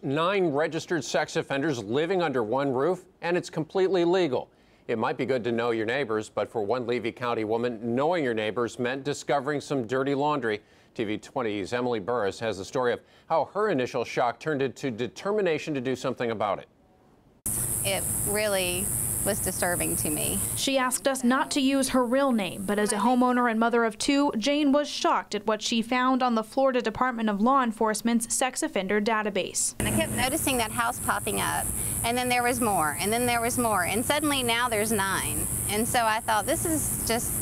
9 registered sex offenders living under one roof, and it's completely legal. It might be good to know your neighbors, but for one Levy County woman, knowing your neighbors meant discovering some dirty laundry. TV 20's Emily Burris has the story of how her initial shock turned into determination to do something about it. It really was disturbing to me. She asked us not to use her real name, but as a homeowner and mother of 2, Jane was shocked at what she found on the Florida Department of Law Enforcement's sex offender database. And I kept noticing that house popping up, and then there was more, and then there was more, and suddenly now there's 9. And so I thought, this is just,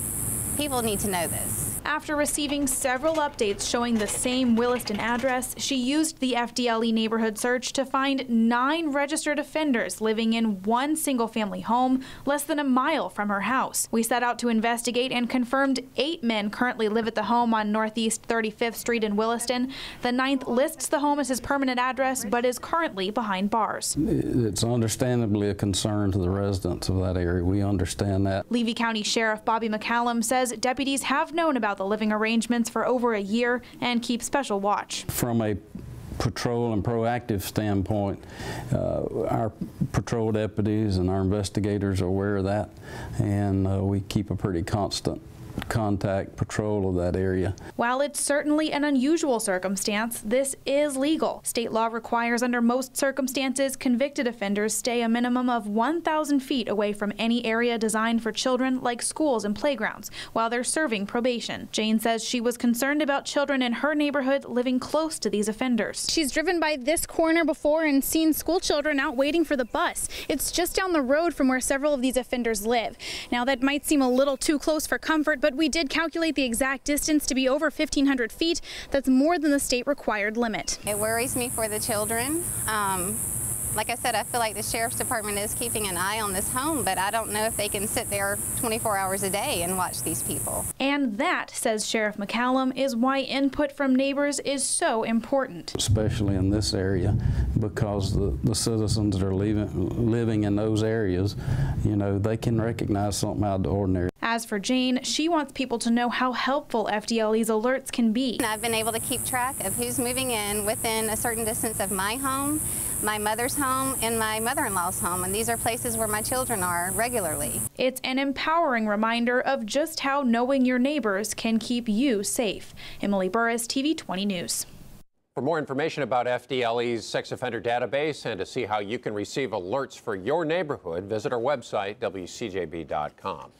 people need to know this. After receiving several updates showing the same Williston address, she used the FDLE neighborhood search to find 9 registered offenders living in one single-family home less than a mile from her house. We set out to investigate and confirmed 8 men currently live at the home on Northeast 35th Street in Williston. The 9th lists the home as his permanent address, but is currently behind bars. It's understandably a concern to the residents of that area. We understand that. Levy County Sheriff Bobby McCallum says deputies have known about the living arrangements for over a year and keep special watch. From a patrol and proactive standpoint, our patrol deputies and our investigators are aware of that, and we keep a pretty constant contact patrol of that area. While it's certainly an unusual circumstance, this is legal. State law requires under most circumstances convicted offenders stay a minimum of 1,000 feet away from any area designed for children like schools and playgrounds while they're serving probation. Jane says she was concerned about children in her neighborhood living close to these offenders. She's driven by this corner before and seen school children out waiting for the bus. It's just down the road from where several of these offenders live. Now that might seem a little too close for comfort, but we did calculate the exact distance to be over 1,500 feet. That's more than the state required limit. It worries me for the children. Like I said, I feel like the Sheriff's Department is keeping an eye on this home, but I don't know if they can sit there 24 hours a day and watch these people. And that, says Sheriff McCallum, is why input from neighbors is so important. Especially in this area, because the citizens that are living in those areas, you know, they can recognize something out of the ordinary. As for Jane, she wants people to know how helpful FDLE's alerts can be. And I've been able to keep track of who's moving in within a certain distance of my home, my mother's home, and my mother-in-law's home, and these are places where my children are regularly. It's an empowering reminder of just how knowing your neighbors can keep you safe. Emily Burris, TV 20 News. For more information about FDLE's sex offender database and to see how you can receive alerts for your neighborhood, visit our website, WCJB.com.